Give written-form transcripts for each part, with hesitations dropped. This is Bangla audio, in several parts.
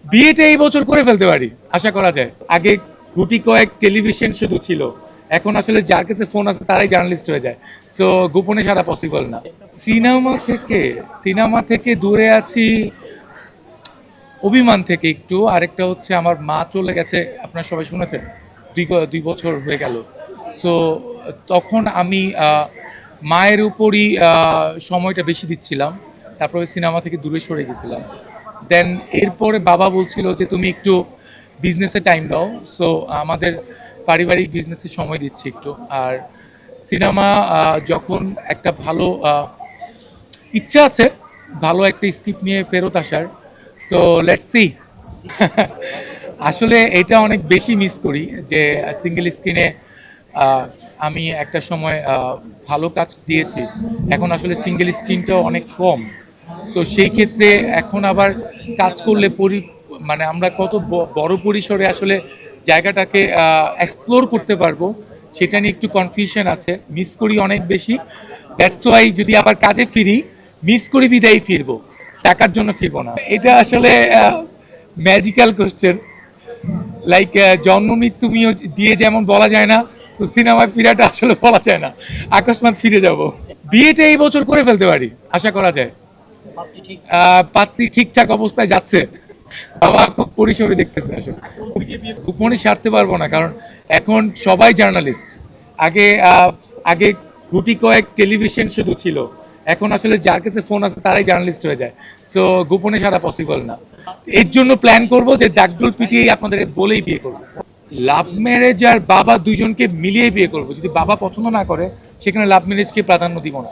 বিয়েটা এই বছর করে ফেলতে পারি আশা করা যায়। আগে গুটি কয়েক টেলিভিশন শুধু ছিল, এখন আসলে যার কাছে ফোন আছে তারাই জার্নালিস্ট হয়ে যায়। সো গোপনে সারা পসিবল না। সিনেমা থেকে দূরে আছি অভিমান থেকে একটু। আরেকটা হচ্ছে আমার মা চলে গেছে, আপনারা সবাই শুনেছেন, 2 বছর হয়ে গেল। সো তখন আমি মায়ের উপরই সময়টা বেশি দিচ্ছিলাম, তারপরে সিনেমা থেকে দূরে সরে গেছিলাম। দেন এরপরে বাবা বলছিল যে তুমি একটু বিজনেসে টাইম দাও। সো আমাদের পারিবারিক বিজনেসে সময় দিচ্ছি একটু। আর সিনেমা যখন একটা ভালো ইচ্ছা আছে, ভালো একটা স্ক্রিপ্ট নিয়ে ফেরত আসার। So let's see. আসলে এটা অনেক বেশি মিস করি যে সিঙ্গেল স্ক্রিনে আমি একটা সময় ভালো কাজ দিয়েছি, এখন আসলে সিঙ্গেল স্ক্রিনটাও অনেক কম। সো সেই ক্ষেত্রে এখন আবার কাজ করলে মানে আমরা কত বড় পরিসরে আসলে জায়গাটাকে এক্সপ্লোর করতে পারবো সেটা নিয়ে একটু কনফিউশন আছে, মিস করি অনেক বেশি। দ্যাটস ওয়াই যদি আবার কাজে ফিরি, মিস করি বিদায় ফিরবো, টাকার জন্য ফিরবো না। এটা আসলে ম্যাজিক্যাল কোশ্চেন। লাইক জন্ম মৃত্যু বিয়ে যেমন বলা যায় না, তো সিনেমায় ফিরাটা আসলে বলা যায় না, আকস্মাত ফিরে যাব। বিয়েটা এই বছর করে ফেলতে পারি আশা করা যায়। পাত্রী ঠিকঠাক অবস্থায় যাচ্ছে, বাবা খুব পরিসরে দেখতেছে। আসলে গোপনে সারতে পারবো না, কারণ এখন সবাই জার্নালিস্ট। আগে আগে গুটি কয়েক টেলিভিশন শুধু ছিল, এখন আসলে যার কাছে ফোন আছে তারাই জার্নালিস্ট হয়ে যায়। সো গোপনে সারা পসিবল না। এর জন্য প্ল্যান করব যে ডাকডোল পিটিয়েই আপনাদের বলেই বিয়ে করবো। লাভ ম্যারেজ আর বাবা দুজনকে মিলিয়ে বিয়ে করব। যদি বাবা পছন্দ না করে সেখানে লাভ ম্যারেজকে প্রাধান্য দিব না।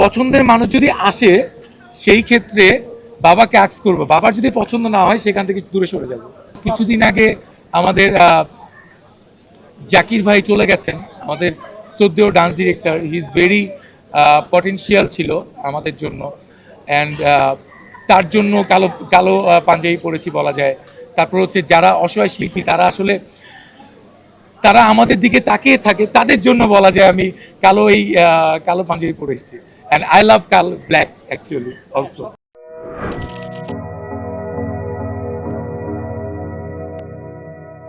পছন্দের মানুষ যদি আসে সেই ক্ষেত্রে বাবাকে আক্স করবো, বাবার যদি পছন্দ না হয় সেখান থেকে দূরে সরে যাব। কিছুদিন আগে আমাদের জাকির ভাই চলে গেছেন, আমাদের শ্রদ্ধেয় dance director. He is very potential ছিল আমাদের জন্য। অ্যান্ড তার জন্য কালো কালো পাঞ্জাবি পরেছি বলা যায়। তারপর হচ্ছে যারা অসহায় শিল্পী তারা আমাদের দিকে তাকিয়ে থাকে, তাদের জন্য বলা যায় আমি কালো পাঞ্জাবি পরে এসেছি। And I love black actually also.